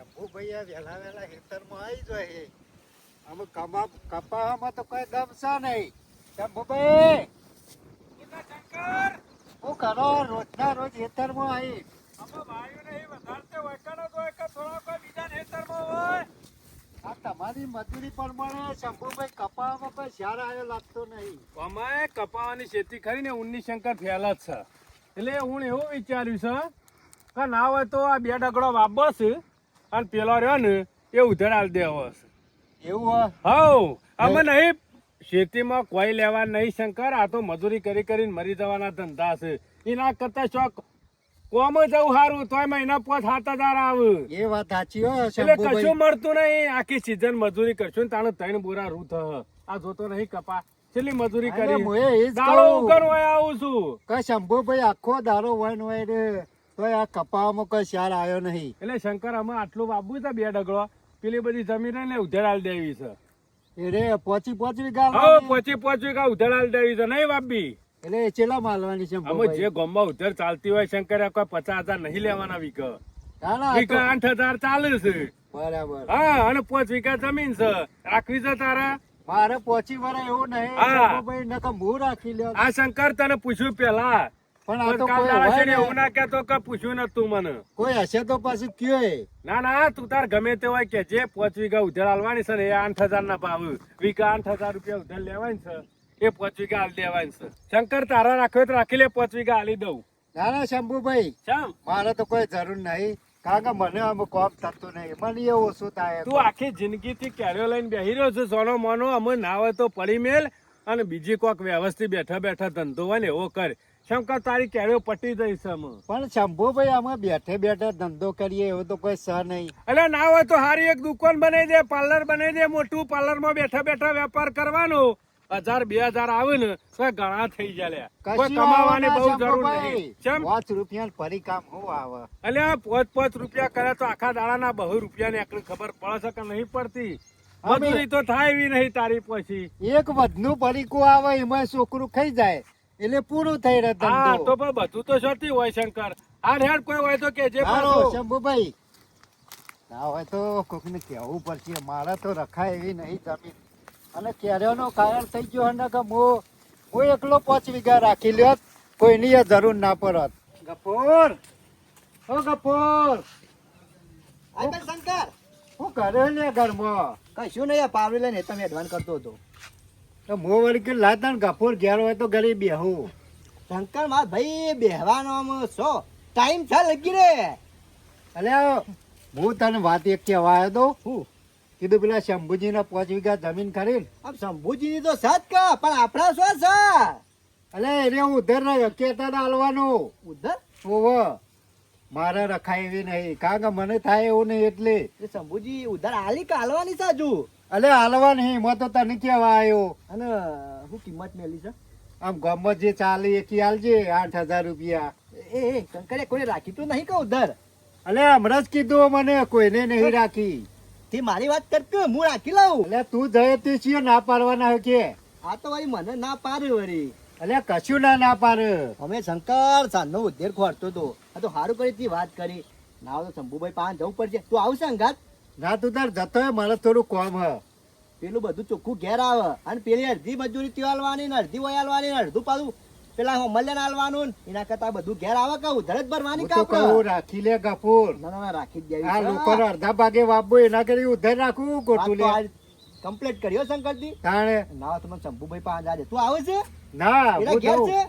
શંભુભાઈ વેલા વેલા ખેતરમાં આવી જાય. અમે કપાવામાં તો કઈ દમશા નહીં. શંભુભાઈ શંકર હું કરો રોજના રોજ ખેતરમાં આવી. અમે વાયુ નહીં વધારતે વૈકાનો તો એક થોડો કોઈ બીજા ખેતરમાં હોય. આ તમારી મજૂરી પ્રમાણે શંભુભાઈ કપાવામાં કોઈ સાર આવ્યો લાગતો નહીં. અમારે કપાવાની ખેતી કરીને ઉન્ની શંકર ફેલા જ છે. એટલે હું એવું વિચાર્યું છે કે ના હોય તો આ બે ડગડો વાપસ અને પેલો રહ્યો ને એ ઉધર આલ દેવો છે. એવું હવ અમે નહીં ખેતીમાં કોઈ લેવા નહીં શંકર. આ તો મજૂરી કરી કરીને મરી જવાના ધંધા છે. એના કરતા શોખ કોમ જવું સારું તોય મહિના 5-7 હજાર આવે. એ વાત સાચી હો એટલે શંભુભાઈ. કશું મળતું નહીં. આખી સીઝન મજૂરી કરશું ને તાણે 3 બોરા રૂ થશે. આ જોતો નહીં કપા છેલ્લી મજૂરી અરે કરી મોએ એ જ દાડો કહું. ઉગર હોય આવું છું. કે શંભુભાઈ આખો દારો વન હોય રે તોય આ કપાવામાં કોઈ સાર આવ્યો નહીં. એટલે શંકર અમે આટલું વાપવું છે 2 ડગલો. પેલી બધી જમીન ને ઉધેડાલ દેવી છે. એ રે પોચી વીઘા હવે વાવવાની. 25 વીઘા ઉધેડાલ દેવી છે નહીં વાપી. એટલે એ ચેલા માલવાની છે અમે શંભુભાઈ? જે ગામમાં ઉધેર ચાલતી હોય શંકર કોઈ 50,000 નહીં લેવાના વીઘા. ના, ના, આ તો વીઘા 8,000 ચાલે છે. બરાબર. હા અને 5 વીઘા જમીન છે. રાખવી છે તારા? મારે પોચી વરા એવું નહીં હા. શંભુભાઈ, નકર હું રાખી લ્યો. આ શંકર તને પૂછ્યું પેલા પણ આ તો કાલ કોઈ દાડા હોય છે ને એવું ને, ના કહેતો કે પૂછ્યું નતું મને. કોઈ હશે તો પાછું કયો એ. ના ના તું તાર ગમે તે હોય કે જે 5 વીઘા ઉધેર હાલવાની છે ને એ 8,000 ના ભાવ. વીઘા 8,000 રૂપિયા ઉધેર લેવાની છે એ 5 વીઘા હાલ દેવાની છે. શંકર તારા રાખ્યો તો રાખી લે 5 વીઘા હાલી દઉં. ના ના શંભુભાઈ, ચમ મારે તો કોઈ જરૂર નહીં. કારણ કે મને આમ કોમ થતું નહીં. મને એ ઓછું થાય. તું આખી જિંદગી થી કેરીઓ લઈને બેહી રહ્યો છે સોનો મોનો. અમે ના હોય તો પડી મેલ અને બીજી કોક વ્યવસ્થિત બેઠા બેઠા ધંધો હોય ને એવો કર. શંકર તારી કેરીઓ પટી જઈશ અમે. પણ શંભુભાઈ અમે બેઠે બેઠે ધંધો કરીએ એવું તો કોઈ સહ નહીં. એટલે ના હોય તો હારી એક દુકાન બનાવી દે, પાર્લર બનાવી દે મોટું. પાર્લરમાં બેઠા બેઠા વેપાર કરવાનો. 1,000-2,000 આવે ને તો ઘણા થઈ જાય. કોઈ કશું કમાવાની આવે બહુ ના જરૂર શંભુભાઈ. નહીં. ચમ 5 રૂપિયા ફરી કામ હું આવે. એટલે 5 રૂપિયા કરે તો આખા દાડાના 2 રૂપિયા ની આટલી ખબર પડે છે કે નહીં પડતી? અમે- મજૂરી તો થાય એવી નહીં તારી પછી. એક વધનું પરીકું આવે એમાં છોકરું ખાઈ જાય એટલે પૂરું થઈ રહે હા ધંધો. તો પણ બધું તો શોધી હોય શંકર. આ હેડ કોઈ હોય તો કે જે હાલો શંભુભાઈ, ના હોય તો કોકને કહેવું પડશે. મારે તો રખાય એવી નહીં જમીન. અને કેરીઓનો કારણ થઈ ગયો ને કે હું એકલો 5 વીઘા રાખી લ્યો. કોઈની એ જરૂર ના પડત. ગફોર, ઓ ગફોર, શંકર શું કરે લે ઘરમાં? કશું નહીં, પાવડી લઈને તમે એડવાન્સ કરતો હતો. તો મો વળી કે લાતા ને ગફોર ઘેર હોય તો ઘરે બેહું. શંકર માર ભાઈ બેહવાનો આમ છો ટાઈમ છે લગી રે. અલ્યા હું તને વાત એક કહેવા આવ્યો તો. હું કીધું પેલા શંભુજી ને 5 વીઘા જમીન ખરી. આમ શંભુજીની તો સાત કા પણ આપણા શું છે અલે એને ઉધર ના કેતા હાલવાનું. ઉધર ઓવો મારે રખાય એવી નહીં. કારણ કે મને થાય એવું નહીં એટલે. એ શંભુજી ઉધર આલી કે હાલવાની છે હજુ? અલે હાલવા નહીં, એમાં તો તને કેવા આવ્યો. અને શું કિંમત મેલી છે? આમ ગમત જે ચાલે એકી હાલજે 8,000 રૂપિયા. એ શંકરે કોઈ રાખી તો નહીં કે ઉધર? અલે હમણાં જ કીધું મને, કોઈને નહીં રાખી. તે મારી વાત કર કે હું રાખી લઉં. અલે તું જય તે છીએ ના પાડવાના કે? આ તો વળી મને ના પારે વળી. અલે કશું ના પાડે. અમે શંકર સાંજનો ઉધેર ખોરતો હતો. આ તો સારું કરી તી વાત કરી. ના હોય તો શંભુભાઈ પાસે જવું પડશે. તું આવશે અંગાત? ના તું તાર જતો હોય, મારે થોડું કોમ હ. પેલું બધું ચોખ્ખું ઘેર આવે અને પેલી અડધી મજૂરી ત્યાં આલવાની ને અડધી વય આલવાની ને અડધું પાછું પેલા મલ્યાન આલવાનું ને એના કરતા બધું ઘેર આવે કે ઉધર જ ભરવાની હું તો કાપડ. કહું રાખી લે ગફૂર. ના ના રાખી જ દેવી આ છે. લોકોને અડધા ભાગે વાપવું એના કરી ઉધર રાખવું વાત ખોટું તો લે. આજ કમ્પ્લીટ કર્યો શંકરજી. તાણે ના હોય તો મને શંભુભાઈ પાસે આજે તું આવે છે? ના એના હું ઘેર જાઉં. છે?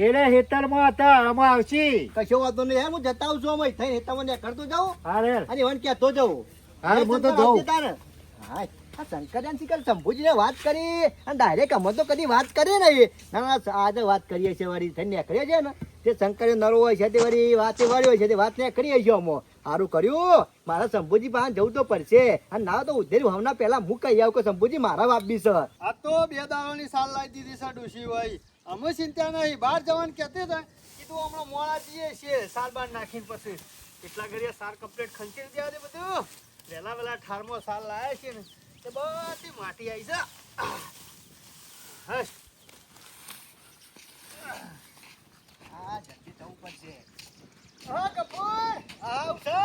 એને હેતરમાં હતા, આમાં આવશી. કશો વાતો નહીં. હું જતા આવું છું અમે થઈને તમને કરતો જાઉં હારે અને વન ક્યાં તો જવું. હારે હું તો જાઉં. હા આ શંકરજાન શીખર શંભુજીને વાત કરી અને ડાયરેક્ટ અમે તો કદી વાત કરી નહીં. ના ના આજે વાત કરીએ છીએ વળી થઈને નીકળીએ છીએ ને તે શંકર નરો હોય છે તે વળી વાતે વાળી હોય છે તે વાત ને કરીએ છીએ અમે. સારું કર્યું, મારા શંભુજી પાસે જવું તો પડશે. અને ના તો ઉધેર ભાવના પહેલા હું કહી આવું કે શંભુજી મારા વાપી છે. આ તો 2 દાડોની સાલ લાવી દીધી છે ડોશી ભાઈ. અમે ચિંતા નહીં, બહાર જવાનું કહેતે હતા. કીધું હમણાં મોડા જઈએ છીએ સાલ બાર નાખીને પછી. એટલા ઘડિયા સાર કમ્પ્લીટ ખંચી દેવા દે બધું. વેલા ઠારમાં સાલ લાયા છે ને તે બધી માટી આવી છે. હશ હા જલ્દી જવું પડશે. હા કપૂર આવશે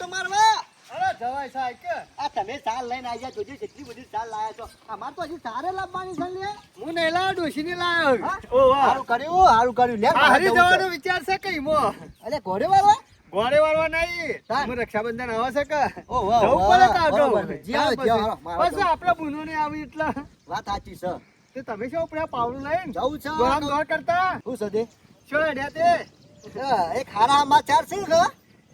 તો મારવા અરે જવાય સાહેબ કે આ તમે સાલ લઈને આવી ગયા જોજો કેટલી બધી સાલ લાયા છો અમાર તો હજી સારે લાવવાની છે લે હું નહીં લાવ્યો ડોશીને લાવ્યો હા? ઓ વાહ સારું કર્યું લે આ હરી જવાનો વિચાર છે કઈ મો અરે ઘોડે વાળવા ગોળે વાળવા નહીં તાર. હું રક્ષાબંધન આવે છે કે ઓ વાહ જવું પડે કે આગળ? બરોબર. જી આવે, જી આવે. મારો બસ જવું. આપણા બુનો ને આવી એટલા વાત સાચી છે તે તમે શું આપણે પાવડું લઈને જવું છે દોડામ દોડ કરતા શું છે તે? શું અડ્યા તે એક હારા સમાચાર છે કે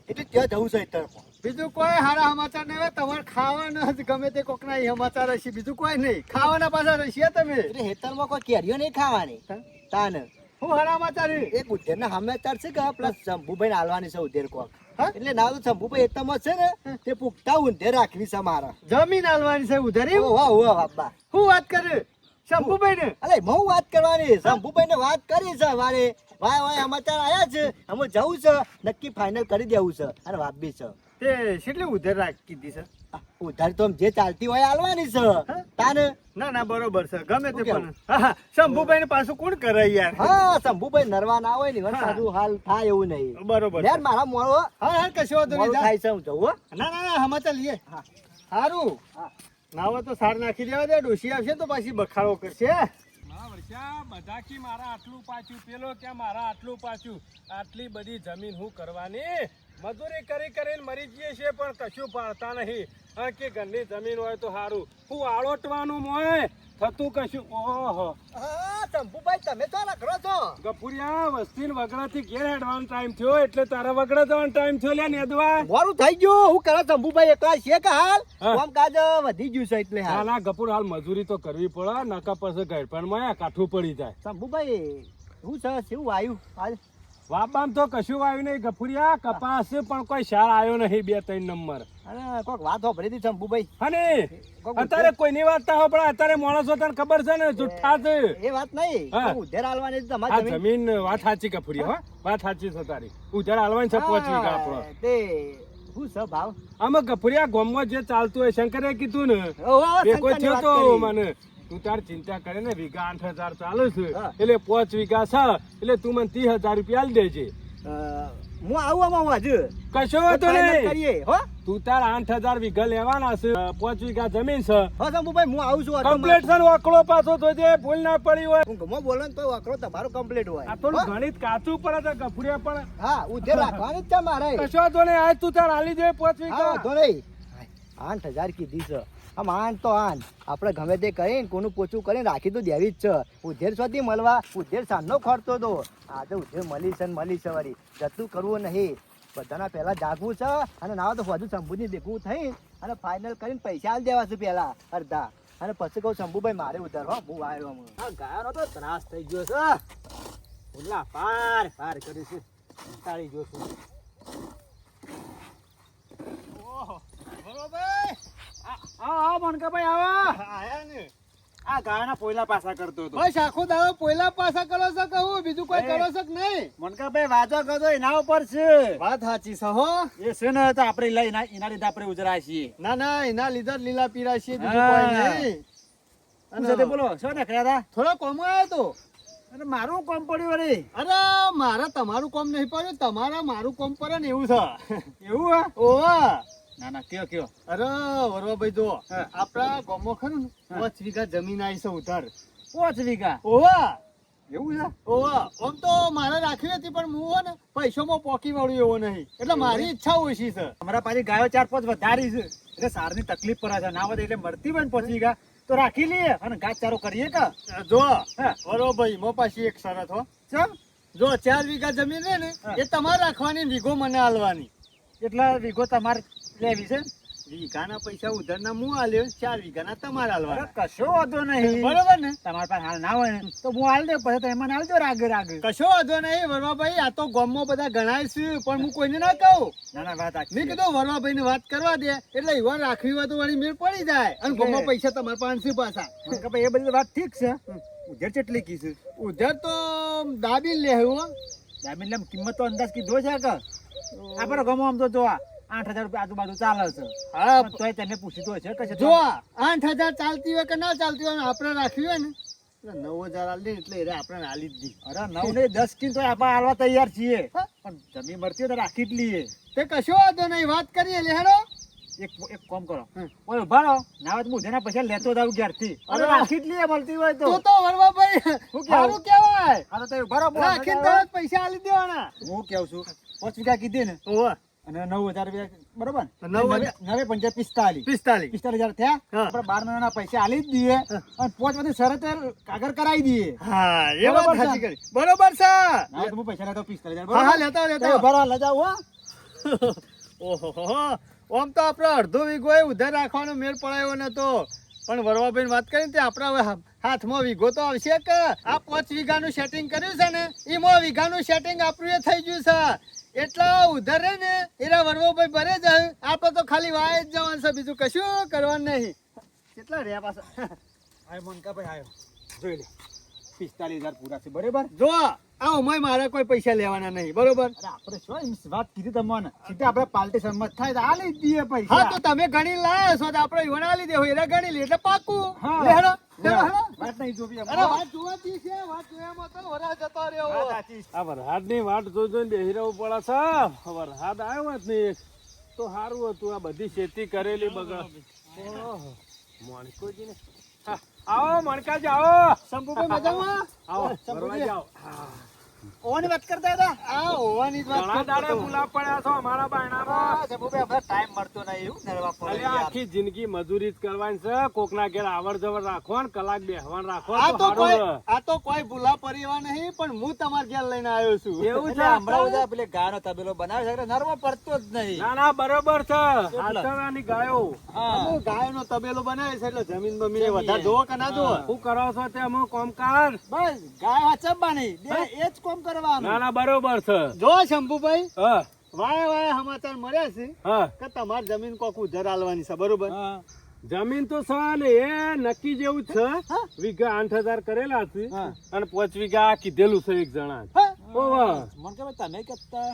એટલે ત્યાં જવું છે અત્યારે બીજું કોઈ સારા સમાચાર નહીં હોય તમારે ખાવાના જ ગમે તે કોકના ઈ સમાચાર હશે બીજું કોઈ નહીં ખાવાના પાછા રહેશે તમે એટલે હેતરમાં કોઈ કેરીઓ નહીં ખાવાની તાન હું સારા સમાચાર છે? એક ઉધેરના સમાચાર છે કે પ્લસ શંભુભાઈ હાલવાની છે ઉધેર કોક હા? એટલે ના તો શંભુભાઈ હેતરમાં છે ને તે પુખ્તા ઉધેર રાખવી છે મારા જમીન હાલવાની છે ઉધારી ઓ વાહ વાહ બાપા હું વાત કરે શંભુભાઈ ને અલે હું વાત કરવાની શંભુભાઈ ને વાત કરી છે મારે વાય સમાચાર આયા છે અમે જવું છે નક્કી ફાઇનલ કરી દેવું છે અને વાત બી છે તે કેટલી ઉધાર રાખી દીધી છે ઉધાર તો જે ચાલતી હોય હાલવાની છે તાને ના ના બરોબર છે ગમે તે શું કેવું? પણ હા હા શંભુભાઈ ને પાછું કોણ કરે યાર હા શંભુભાઈ નરવા ના હોય ને પાછું હાલ થાય એવું નહીં બરોબર યાર મારા મોળો હા હા કશો વાંધો મોડું નહીં થાય છે હું જવું હો. ના ના ના સમાચાર લઈએ હા. સારું હા. નાવા તો સાર નાખી દેવા દે ડોશી આવશે તો પાછી બખાડો કરશે હા વર્ષા બધા કી મારા આટલું પાછું પેલો કે મારા આટલું પાછું આટલી બધી જમીન હું કરવાની મજૂરી કરી કરીને મરી જઈએ છે પણ કશું પાડતા નહીં હા કે ઘરની જમીન હોય તો સારું હું આળોટવાનું મોય થતું કશું ઓહો હા શંભુભાઈ તમે તો લખડો છો ગફુરિયા વસ્તી વગડાથી ઘેર હેડવાનો ટાઈમ થયો એટલે તારા વગડા જવાનો ટાઈમ થયો લ્યા નેદવા મોરું થઈ ગયું હું કરે શંભુભાઈ એકલા છે કે હાલ હા. કામ કાજ વધી ગયું છે એટલે હાલ ના ગપુર હાલ મજૂરી તો કરવી પડે નકા પછી ગળપણમાં કાઠું પડી જાય શંભુભાઈ શું છે શું આવ્યું હાલ વાબામ તો કશું આવ્યું નહીં ગફુરિયા કપાસ છે પણ કોઈ સાર આવ્યો નહીં 2-3 નંબર અરે કોઈક વાત હોભરી હતી શંભુભાઈ અને અત્યારે કોઈની વાત ના હોય પણ અત્યારે માણસો તને ખબર છે ને જુઠ્ઠા છે એ વાત નહીં હા. ઉધેર હાલવાની હતી આ તમારી જમીન. જમીન વાત સાચી કફુરિયા હો વાત સાચી છે તારી ઉધાર હાલવાની છે 5 વીઘા આપણો હા, તે શું છે ભાવ આમાં ગફુરિયા ગામમાં જે ચાલતું હોય શંકરે કીધું ને ઓહો, એ કોઈ શંકરની થયો વાત તો કરી. મને તું તાર ચિંતા કરે ને વીઘા 8,000 ચાલે છે હા. એટલે 5 વીઘા છે એટલે તું મને 30,000 રૂપિયા આલી દેજે હું આવું આમાં હજુ કશો વાંધો ફાઇનલ નહીં કરીએ હો તું તાર 8,000 વીઘા લેવાના છે 5 વીઘા જમીન છે હો શંભુભાઈ હું આવું છું કમ્પ્લીટ છે ને વાકડો પાછો જોજે ભૂલ ના પડી હોય હું ગમો બોલો ને તો વાકડો તમારો કમ્પ્લીટ હોય આ થોડું હો? ગણિત કાચું પડે છે ગફુરિયા પણ હા ઉધેર રાખવાની જ છે મારે કશો વાંધો નહીં આજ તું તાર હાલી દે 5 હા વીઘા વાંધો નહીં 8,000 કીધી છે આમ આઠ તો આઠ આપણે ગમે તે કરીને કોનું પોચું કરીને રાખી તો દેવી જ છે ઉધેર સુધી મળવા ઉધેર સાંજનો ખર્ચો તો આજે ઉધેર મળી છે ને મળી છે વળી જતું કરવું નહીં બધાના પહેલા જાગવું છે અને ના તો બધું શંભુની દેખવું થઈ અને ફાઇનલ કરીને પૈસા આલી દેવા છે પહેલા અડધા અને પછી કહું શંભુભાઈ મારે ઉધાર હો હું આવ્યો હું આ ગાયનો તો ત્રાસ થઈ ગયો છે ઉલ્લા પાર પાર કરી છે તાળી ગયો છું બરોબર હા મનકાભાઈ આવો આયા ને આ ગાયના પોયલા પાછા કરતો હતો બસ આખો દાડો પોયલા પાછા કરો છો કે હું બીજું કોઈ કરો છો કે નહીં મનકાભાઈ વાતો કરતો એના ઉપર છે વાત સાચી છે હો એ છે ને તો આપણે લઈ એના લીધે આપણે ઉજરાય છીએ ના ના એના લીધે જ લીલા પીરા છે બીજું હા. કોઈ નહીં શું છે તે બોલો શું ને કર્યા થોડો કોમો આવ્યો તો અરે મારું કામ પડ્યું વળી અરે મારે તમારું કોમ નહીં પડ્યું તમારા મારું કોમ પડે ને એવું છે એવું હા ઓવા ના ના કયો કયો અરે વરવાભાઈ જો હા. આપણા ગામમાં ખરું ને હા. 5 વીઘા જમીન આવી છે ઉધાર 5 વીઘા ઓવા એવું છે ઓવા આમ તો મારે રાખવી હતી પણ હું હો ને પૈસામાં પોકી વળું એવો નહીં એટલે મારી ઈચ્છા ઓછી છે અમારા પાછી ગાયો 4-5 વધારી છે એટલે સારની તકલીફ પડે છે ના વધે એટલે મળતી હોય ને 5 વીઘા તો રાખી લઈએ અને ઘાસચારો કરીએ કે જો હા. વરવાભાઈ મો પાછી એક શરત હો ચમ જો 4 વીઘા જમીન રહે ને હા. એ તમારે રાખવાની વીઘો મને આલવાની એટલા વીઘો તમારે લેવી છે વીઘાના પૈસા ઉધારના હું આલ્યો 4 વીઘાના તમારે અરે આલવાના કશો વાંધો નહીં બરોબર ને તમારા પાસે હાલ ના હોય ને તો હું હાલ દે પછી તમે મને હાલ દો રાગે રાગે કશો વાંધો નહીં વરવાભાઈ આ તો ગામમાં બધા ગણાય છે પણ હું કોઈને ના કહું ના ના વાત મેં કીધું વરવાભાઈ ને વાત કરવા દે એટલે એવા રાખવી હોય તો વળી મેળ પડી જાય અને ગામમાં પૈસા તમારે પાસે પાછા એ બધી વાત ઠીક છે ઉધેર કેટલી કી છે ઉધાર તો દાબી લે હો જામીન લેમ કિંમત તો અંદાજ કીધો છે કે આપણે ગમો આમ તો જો 8,000 રૂપિયા આજુબાજુ ચાલે છે હા પણ તોય તમે પૂછી તો છે કે છે જો 8,000 ચાલતી હોય કે ના ચાલતી હોય ને આપણે રાખવી હોય ને એટલે 9,000 આલી દે એટલે એને આપણે આલી જ દી અરે 9 ને 10 કિન તો આપણે હાલવા તૈયાર છીએ હા? પણ જમીન મળતી હોય તો રાખી જ લઈએ. તે કશો વાંધો નહીં, વાત કરીએ લે હેડો. એક કામ કરો, ઓય ઉભા રહો, ના હોય તો હું જેના પૈસા લેતો જાઉં ઘેરથી. અરે રાખી જ લઈએ મળતી હોય તો. તું તો વરવાભાઈ શું કેવું? સારું કહેવાય. હા તો તમે ઉભા રહો, રાખીને તરત પૈસા આલી દેવાના. હું કેવું છું 5 વીઘા કીધી ને ઓવા અને 9,000 રૂપિયા બરોબર તો 9,000 નવે 45 45 થયા. હા. આપણે 12 મહિનાના પૈસા આલી જ દઈએ અને 5 માંથી શરત કાગળ કરાવી દઈએ. હા એ વાત બરોબર છે. સાચી કરી. બરોબર છે. ના હોય તો હું પૈસા લેતો 45,000 હા હા બરોબર? લેતા તમે લેતા. ઉભા રહો, લઈ જાઓ હો. ઓહો ઓમ તો આપણે અડધો વીઘો એ ઉધાર રાખવાનો મેળ પડાયો નતો, પણ વરવાભાઈ વાત કરીને તે આપણા હવે હાથમાં વીઘો તો આવશે કે આ 5 વીઘાનું સેટિંગ કર્યું છે ને એમાં વીઘાનું સેટિંગ આપણું એ થઈ ગયું છે. એટલા ઉધાર રે ને એરા વરવાભાઈ ભરે જાય, આપણે તો ખાલી વાય જ જવાનું છે, બીજું કશું કરવાનું નહીં. કેટલા રહ્યા પાછા? આયો મોનકાભાઈ આયો, જોઈ લે 45,000 પૂરા છે બરોબર. જો આ ઉમય મારે કોઈ પૈસા લેવાના નહીં, બરોબર? અરે આપણે શું એમ વાત કીધી તમને, સીધા આપણે પાલટી સંમત થાય તો આલી જ દઈએ પૈસા. હા તો તમે ગણી લાયો છો તો આપણે ઈવન આલી દેવું, એરા ગણી લે એટલે પાકું. હા. લે હેડો, હેડો, હેડો. વાત નહીં જોવી એમ. અરે વાત જોવાતી છે, વાત જોવામાં તો વરા જતો રહ્યો. વાત સાચી છે. આ વરસાદની વાટ જોઈને બેહી રહેવું પડે છે. વરસાદ આવ્યો હોત ને તો સારું હતું. આ બધી ખેતી કરેલી બગડ. ઓહો, મણકોજીને. હા, આવો મણકાજી આવો. શંભુભાઈ મજામાં? આવો શંભુજી. ફરવા જાઓ. ઓવાની વાત કરતા હતા. આ હોવાની જ વાત ઘણા દાડે કરતો હતો. ભૂલા પડ્યા છો અમારા બાયણામાં. હા, જબુભાઈ, હમણાં ટાઈમ મળતો નહીં એવું નરવા પડે અરે યાર. આખી જિંદગી મજૂરી જ કરવાની છે. કોકના ઘેર આવર જવર રાખો ને કલાક બેહવાન રાખો આ તો તો કોઈ સારું રહે. આ તો કોઈ ભૂલા પરિવાર નહીં, પણ હું તમારા ઘેર લઈને આવ્યો છું. એવું એટલે છે હમણાં બધા પેલે ગાયનો તબેલો બનાવે છે એટલે નરવો પડતો જ નહીં. ના ના બરોબર છે. હાચવવાની ગાયો. હા. અમે ગાયોનો તબેલો બનાવે છે એટલે જમીન બમીને વધારે જોવો કે ના જોવો? શું કરો છો તે અમુક કામકાજ? બસ ગાય વાંચવવાની બે એ જ કોમ કરવાનું. ના ના બરોબર છે. જો શંભુભાઈ, હા વાય વાય સમાચાર મળ્યા છે હા કે તમારી જમીન કોક ઉધાર આલવાની છે, બરોબર? હા. જમીન તો છે ને એ નક્કી જેવું જ છે. વીઘા 8,000 કરેલા છે હા. અને 5 વીઘા કીધેલું છે એક જણા. હા? ઓવા. મને કે ભાઈ તમે કહેતા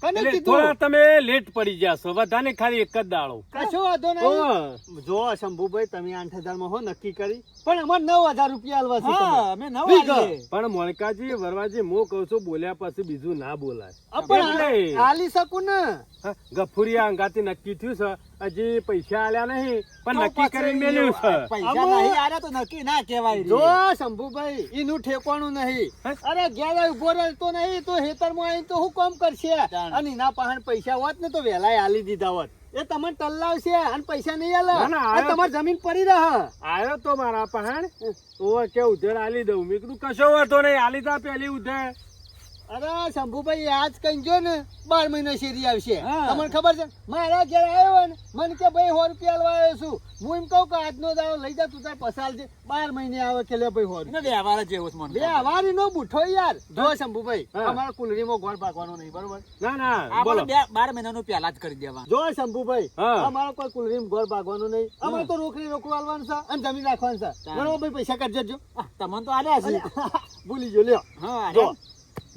કને એટલે કીધું? થોડા તમે લેટ પડી જશો. બધાને ખાલી એક જ દાડો. કશો વાંધો નહીં. ઓવા. જો શંભુભાઈ, તમે 8,000 માં હો નક્કી કરી, પણ અમારે 9,000 રૂપિયા આલવા છે તમારે. હા અમે નવા વીઘા. આલીએ. પણ મોણકાજી વરવાજી હું કહું છું બોલ્યા પછી બીજું ના બોલાય. આ પણ એટલે. આલી શકું ને. હા, ગફુરિયા અંગાથી નક્કી થયું છે. હજી પૈસા આલ્યા નહીં પણ તો નક્કી પછી કરીને મેલ્યું છે. પૈસા આમાં- નહીં આલ્યા તો નક્કી ના કહેવાય જો રે. શંભુભાઈ, એનું ઠેકવાનું નહીં. હે? અરે ઘેર ઉભો રહેતો નહીં તો હેતરમાં આવીને તો શું કામ કરશે? જાણ. અને એના પાસે પૈસા હોત ને તો વહેલાય આલી દીધા હોત. એ તમને ટલ્લાવશે અને પૈસા નહીં આલે. ના, ના, આ તમારી જમીન પડી રહે. આયો તો મારા પહાણ તો કે ઉધેર આલી દઉં. મેં કીધું કશો વાંધો નહીં આલી તા પેલી ઉધેર. અરે શંભુભાઈ, આજ કઈ જો ને 12 મહિના શેરી આવશે. હા. તમને ખબર છે, મારા ઘેર આવ્યો હોય ને મને કે ભાઈ 100 રૂપિયા આલવા આવ્યો છું. હું એમ કહું કે આજનો દાડો લઈ જા, તું તાર પસાર છે. 12 મહિને આવે કે લે ભાઈ 100 એનો વ્યવહાર જ એવો છે મને. બે હવારી નો બુઠો યાર. જો શંભુભાઈ, હા. અમારા કુલરીમાં ગોળ પાકવાનો નહીં, બરોબર? ના ના બોલો. આપણે 12 મહિનાનું પહેલા જ કરી દેવા. જો શંભુભાઈ, હા. અમારો કોઈ કુલરીમાં ગોળ પાકવાનો નહીં. અમારે તો રોકડી રોકડું આલવાનું છે અને જમીન રાખવાનું છે. ચાલ. બરોબર ભાઈ, પૈસા કાઢી જજો. તમને તો આલ્યા છે. ભૂલી જો લ્યો. હા જો. આલ્યા.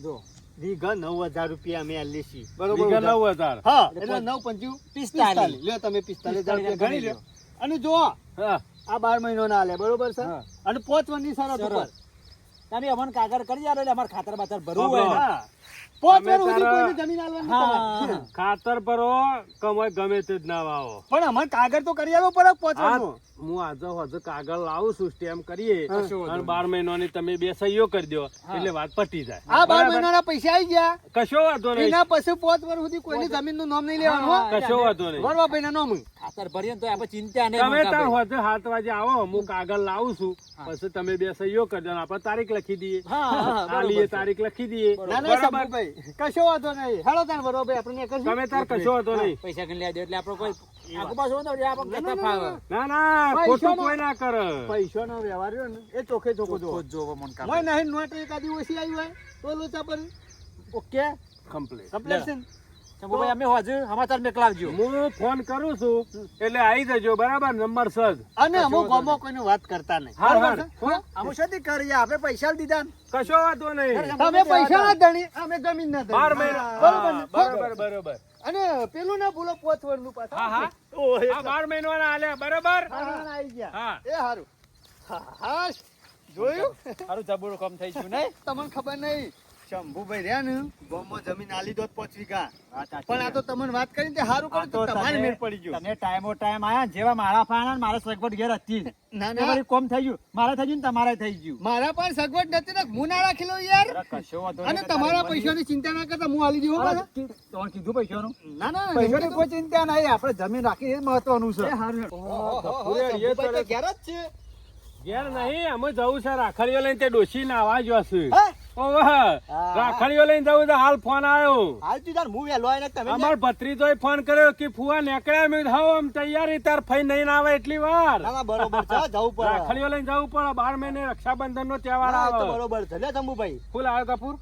જો વીઘા 9,000 રૂપિયા અમે આલીએ છીએ. વીઘા બરોબર? 9,000. હા, એટલે 9 પંચું 45. લ્યો તમે 45,000 રૂપિયા ગણી લ્યો. અને જો હા આ 12 મહિનો ના આલે, બરોબર છે? હા. અને 5 વર્ષની શરત શરત. ઉપર. તમે અમને કાગળ કરી આલો એટલે અમારે ખાતર બાતર ભરવું હોય ને. હા. 5 અમે વર્ષ સુધી તારા- કોઈને જમીન આલવાની હા. તમારે. ખાતર ભરો કમાય ગમે તે જ ના વાવો. પણ અમારે કાગળ તો કરી આલો પડે 5 હા, વર્ષનો. હું આજે કાગળ લાવું છું સ્ટેમ્પ કરીએ કશો વાંધો અને 12 મહિનાની તમે 2 સહીઓ કરી દો એટલે વાત પટી જાય. આ 12 બરાબર? મહિનાના પૈસા આવી ગયા. કશો વાંધો નહીં. એના પછી 5 વર્ષ સુધી કોઈની જમીનનું નામ નહીં લેવાનું, હો. હા. કશો વાંધો નહીં. વરવાભાઈના નામ. ખાતર ભરીએ ને તો આપણે ચિંતા નહીં. તમે તાર મંગાભાઈ. હોજે 7 વાગે આવો હું કાગળ લાવું છું હા. પછી તમે 2 સહીઓ કરી દો અને આપણે તારીખ લખી દઈએ. હા, હા, હા, બરોબર આલીએ છે. તારીખ લખી દઈએ. ના ના બરાબર? શંભુભાઈ, કશો વાંધો નહીં. હેડો તાર વરવાભાઈ, આપણે કરશું. તમે તાર કશો વાંધો નહીં. પૈસા કઈ લેવા દે એટલે આપણો કોઈ આગુ પાછું હોય ને આપણે કહેતા ફાવે. ના ના પૈસાનો- ખોટું કોઈ ના કરે. પૈસાનો વ્યવહાર રહ્યો ને એ ચોખ્ખે ચોખ્ખો જોવો. ખોદ જોવો મનકા. મોય નહીં નોટ એકાદી ઓછી આવી હોય તો લોચા પર. Okay, complete. કમ્પ્લેટ છે ને? શંભુભાઈ અમે હોજુ સમાચાર મોકલાવજો. હું ફોન કરું છું એટલે આવી જજો બરાબર નંબર સજ. અને અમુક ગામમાં કોઈની વાત કરતા નહીં. હા, બરોબર હા. છે? હો? અમે શોધી કરીએ આપણે પૈસા દીધા ને. કશો વાંધો નહીં. તમે પૈસા ના ધણી, અમે જમીન ના ધણી. 12 મહિના. બરોબર ને? હા, બરોબર. અને પેલું ના ભૂલો 5 વર્ષનું પાછું. હા, હા. ઓહ, આ 12 મહિનાના આલ્યા બરાબર. હા, હા, આવી ગયા. હા. એ હારું. હા, હા, જોયું? સારું જબરું કામ થઈ ગયું નહીં. તમને ખબર નહીં, શંભુભાઈ રહ્યા ને ગામમાં જમીન આલી દોત 5 વીઘા. વાત સાચી પણ આ તો તમને વાત કરીને તે સારું આ કર્યું તો તો તમારે તમે- મેળ પડી ગયો. તમે ટાઈમો ટાઈમ આયા જેવા મારા ફાણા મારા સગવડ ઘેર હતી જ. ના તે ના વળી કોમ થઈ ગયું મારે થઈ ગયું ને તમારે થઈ ગયું. મારા પણ સગવડ નથી ને હું ના રાખેલો યાર. અરે કશો વાંધો અને નહીં, તમારા તારી પૈસાની ચિંતા ના કરતા હું આલી દઉં અરે પાછા. તમને કીધું પૈસાનું ના ના પૈસાની કોઈ ચિંતા નહીં આપણે જમીન રાખી એ મહત્વનું છે. શંભુભાઈ તો ઘેર જ છે. ઘેર નહીં અમે જવું છે રાખડીઓ લઈને તે ડોશી નાવા જોશે હે? રાખડીઓ લઈને જવું છે હાલ ફોન આવ્યો હાલ તું તાર હું વહેલો આવીને તમે અમાર ભત્રીજોએ ફોન કર્યો કે ફુવા નીકળ્યા મેં કીધું, હા આમ તૈયારી તાર ફઈ નહીં આવે એટલી વાર ના, ના, બરોબર છે જવું પડે રાખડીઓ લઈને જવું પડે 12 મહિને રક્ષાબંધન નો તહેવાર ના, એ તો આવે બરોબર છે લે શંભુભાઈ ફૂલ આવ્યો કપૂર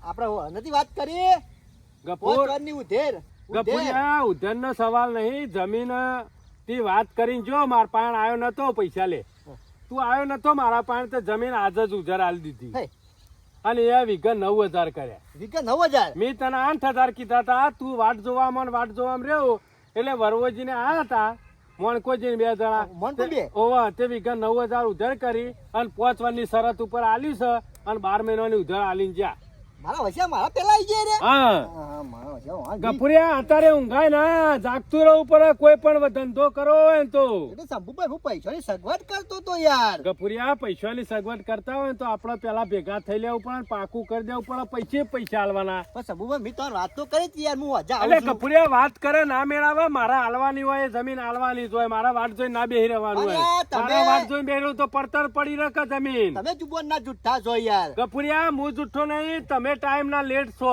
આપણે નથી વાત કરી ગપૂર પોચવાની ઉધેર ગપુરિયા ઉધન નો સવાલ નહીં જમીન થી વાત કરીને જો માર પાણ આવ્યો નતો પૈસા લે તું આવ્યો નતો મારા પાણ તો જમીન આજ જ ઉધાર આલી દીધી હે. અને એ વીઘા 9000 કર્યા વીઘે 9000 મેં તને 8000 કીધા હતા તું વાટ જોવામાં ને વાટ જોવામાં રહ્યો એટલે વરવોજી ને આયા હતા મોણકોજી બે જણા મોણકો બે? ઓવા તે વીઘા 9000 ઉધાર કરી અને 5 વર્ષની શરત ઉપર આલ્યું છે અને 12 મહિનાની ઉધાર આલીને જ્યાં મારા વસ્યા મારા પેલા આવી ગયા રે હા હા, મારા વસ્યા હા, ગફુરિયા અત્યારે ઊંઘાય ના જાગતું રહેવું પડે કોઈ પણ ધંધો કરો હોય ને તો એટલે શંભુભાઈ હું પૈસાની સગવડ કરતો તો યાર ગફુરિયા પૈસાની સગવડ કરતા હોય ને તો આપણે પેલા ભેગા થઈ લેવું પડે ને પાકું કરી દેવું પડે પૈસા આલવાના પણ શંભુભાઈ મેં તો વાત તો કરી જ યાર હું હજા એટલે આવું છું. ગફુરિયા વાત કરે ના મેળાવે મારા હાલવાની હોય એ જમીન હાલવાની જ હોય મારા વાટ જોઈને ના બેહી રહેવાનું હોય અરે તમે- મારા વાટ જોઈને બેહી રહું તો પડતર પડી રકે જમીન તમે જુબાન ના જુઠ્ઠા છો યાર ગફુરિયા હું જુઠ્ઠો નહીં તમે ટાઈમ ના લેટ છો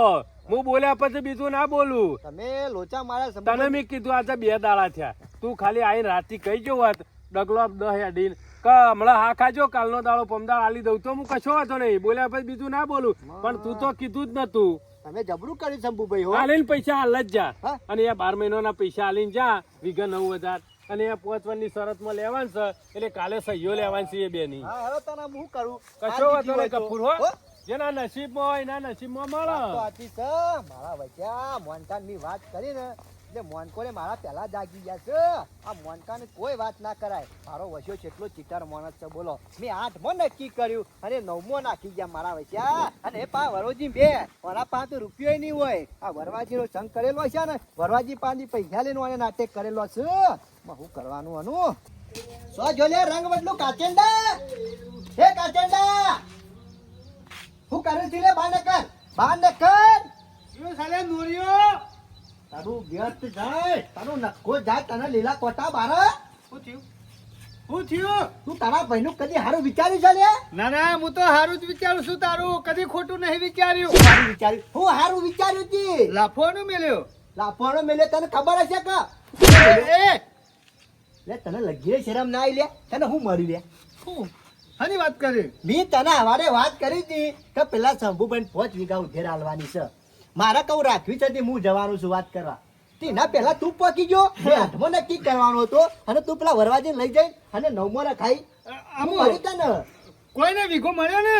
હું બોલ્યા પછી બીજું ના બોલું તમે લોચા મારા તને શંભુભાઈ મેં કીધું આજે 2 દાડા થયા તું ખાલી આઈને રાતી કહી જો હોત ડગલો 10 હેડીન કે હમણાં હા ખાજો કાલનો દાડો પમદાળ આલી દઉં તો હું કશો વાંધો નહીં બોલ્યા પછી બીજું ના બોલું પણ તું તો કીધું જ નતું તમે જબરું કર્યું શંભુભાઈ હો આલીને પૈસા હાલ જ જા હા? અને એ 12 મહિનાના પૈસા આલીને જા વીઘા 9000 અને એ 5 વર્ષની શરતમાં લેવાનું છે એટલે કાલે સહીઓ લેવાની છે એ બેની હા હવે તને હું કરું કશો વાંધો નહીં આ કપૂર હો? હો જેના નસીબમાં હોય એના નસીબમાં વાત તો મળે સાચી છે મારા વચ્ચા મોનકાન ની વાત કરી ને એટલે મોનકોને મારા પહેલા જાગી ગયા છે આ મોનકાને કોઈ વાત ના કરાય મારો વસ્યો કેટલો ચીટર માણસ છે બોલો મેં 8માં નક્કી કર્યું અને 9મો નાખી ગયા મારા વચ્ચા અને એ પા વરોજી બે મારા પાસે તો રૂપિયો નહીં હોય આ વરવાજી નો સંગ કરેલો છે ને વરવાજી પાસેથી પૈસા લઈને અને નાટક કરેલો છે શું કરવાનું આનું સો જો લે રંગ બદલું કાચેંડા હે કાચેંડા હું કરે છે લે બાર ને કર શું સાલે નોરિયો? તારું વ્યર્થ જાય તારું નખો જાય તને લીલા કોટા બાર શું થયું? શું થયું? તું તારા ભાઈનું કદી હારું વિચાર્યું છે લે ના ના હું તો હારું જ વિચારું છું તારું કદી ખોટું નહીં વિચાર્યું. હારું વિચાર્યું હું હારું વિચાર્યું તી લાફોનું મેલ્યો. લાફાણો મેલે તને ખબર હશે કે એ લે તને લગી શરમ ના આવી લે તને હું મરી લે શું? હાની વાત કરી? મેં તને હવારે વાત કરી હતી કે પેલા શંભુભાઈ 5 વીઘા ઉધેર આલવાની છે મારા કહું રાખવી છે તે હું જવાનું છું વાત કરવા તેના પહેલા તું પકી ગયો મેં 8મો નક્કી કરવાનો હતો અને તું પેલા વરવાજી લઈ જઈ અને 9મો રખાઈ હું મરી તને કોઈને વીઘો મળ્યો ને?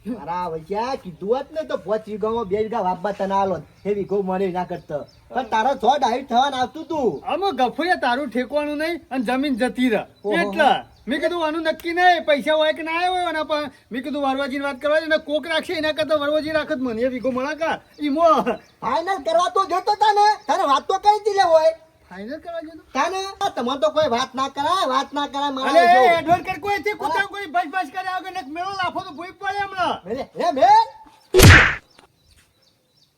મારા વચ્ચા કીધું હોત ને તો 5 વીઘામાં 2 વીઘા વાપવા તને આલો એ વીઘો મળે ના કરતો પણ તારા 100 ડાયટ થવાનું આવતું તું આમાં ગફુરિયા તારું ઠેકવાનું નહીં અને જમીન જતી રહે ઓહો. એટલે મેં કીધું આનું નક્કી નહીં પૈસા હોય કે ના આવ્યો હોય એના પણ મેં કીધું વરવાજીની વાત કરવા છે કોક રાખશે એના કરતા વરવાજી રાખત મને એ વીઘો મળે કા ઈમો ફાઇનલ કરવા તો જોતો તને તને વાત તો કઈ દીલે હોય ફાઇનલ કરવા જતો. તને તમારે તો કોઈ વાત ના કરાય અરે મારા જો. એડવોકેટ કોઈ થી કૂતરા કોઈ બસ બસ કર્યા વગર નક મેળો લાફો તો ભૂઈ પડે હમણાં. મેલે, લે મેલ.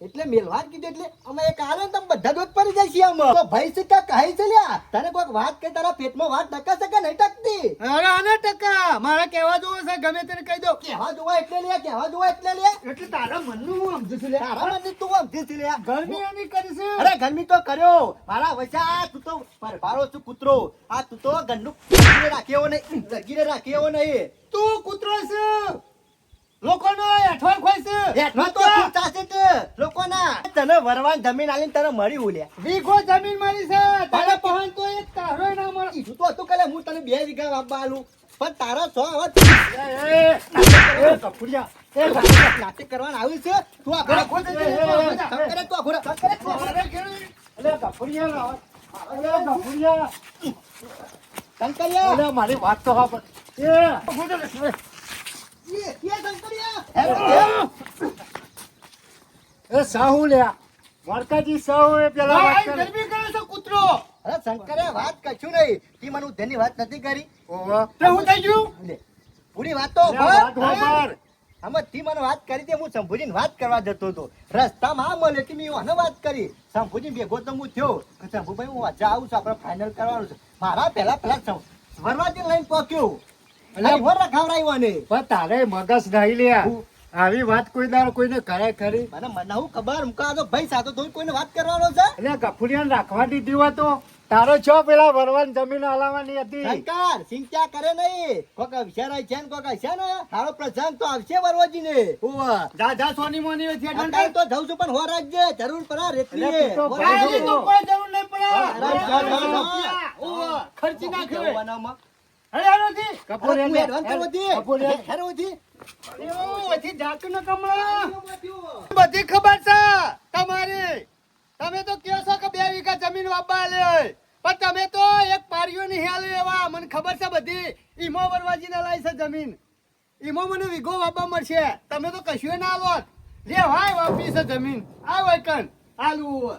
એટલે મેલવાન કીધું એટલે અમે એક આલે ને તમે બધા દોત પડી જાય છે અમે તો ભાઈ છે કે કહી છે લ્યા તને કોઈક વાત કે તારા પેટમાં વાત ટકા છે કે નહીં ટકતી અરે આને ટકા મારા કહેવા જેવો છે ગમે તેને કહી દો કહેવા જોવા એટલે લે કહેવા જોવા એટલે લે એટલે તારા મનનું હું સમજુ છું લે. તારા મનની તું સમજી છે લે ગરમી એની કરી છે. અરે ગરમી તો કર્યો મારા વૈસા તું તો પરભારો છું કૂતરો આ તું તો ગંડુ લગીને રાખ્યો નહીં લગીને રાખ્યો નહીં તું કૂતરો છે લોકોનો અઠવાડ ખોય છે એટલો તો તું ચાસે છે લોકોના તને વરવાન જમીન આલીને તને મળી ઉલ્યા વીઘો જમીન મારી છે તારે પહોંચ તો એક તારો ના મળે. કીધું તો હતું કે લે હું તને 2 વીઘા વાપવા આલું પણ તારા 100 આવા નાટક કરવાનું આવ્યું છે તું આ ઘોડા ખોદ દે શંકરે તું આ ઘોડા શંકરે તું આ ઘોડા. શંકરિયા મારી વાત તો હા એ શંકરિયા એ સાહુ લ્યા વરકાજી સાહુ એ પેલા વાત કરે. ગરમી કરે છે કૂતરો. અરે શંકરે વાત કશું નહીં તી મને ઉધેની વાત નથી કરી ઓહો. તે હું થઈ ગયું? લે, પૂરી વાત તો લ્યા, ભર. વાત હોભળ. આમાં તી મને વાત કરી હતી હું શંભુજીને વાત કરવા જતો હતો રસ્તામાં આ મળે મેં એને વાત કરી શંભુજી ભેગો તો હું થયો કે શંભુભાઈ હું આજે આવું છું આપણે ફાઇનલ કરવાનું છે મારા પહેલા વરવાજી લઈને પહોંચ્યો અલ્યા, વર રખાવડાવ્યો ને પણ તારે મગજ નહીં લ્યા આવી વાત કોઈ દાડો કોઈને કરે ખરી મને હું ખબર મુકા તો ભાઈ સાતો તો કોઈને વાત કરવાનો છે એટલે ગફુરિયાને રાખવા દીધી હોય તો તારો છો પેલા વરવાન જમીન હલાવવાની હતી. સરકાર ચિંતા કરે નહીં કોક વિચારાય છે ને કોક હશે ને સારો પ્રસંગ તો આવશે વરવાજી ને જા જા સોની મોની વેથી અત્યારે તો જઉં છું પણ હો રાખજે જરૂર પડે રેતની એટલે તું તો હો ભાઈ રાખજે. તો કોઈ જરૂર નહીં પડે. અરે, ઓવા, ખર્ચી શું નાખ્યો. કેવું બનાવમાં? અરે આનોથી. અરે, તું advance કરવા દે. કપૂરિયા. હેરો વધી. ઓથી જાતું ન કમળા. બધી ખબર છે તમારી. તમે તો કહો છો કે 2 વીઘા જમીન વાપવા લે પણ તમે તો એક પારિયો નહીં હાલે એવા મને ખબર છે બધી ઈમો વરવાજી ના લાઈ છે જમીન ઈમો મને વીઘો વાપવા મળશે તમે તો કશું ના લો લે ભાઈ વાપી છે જમીન આ વૈકન આલુ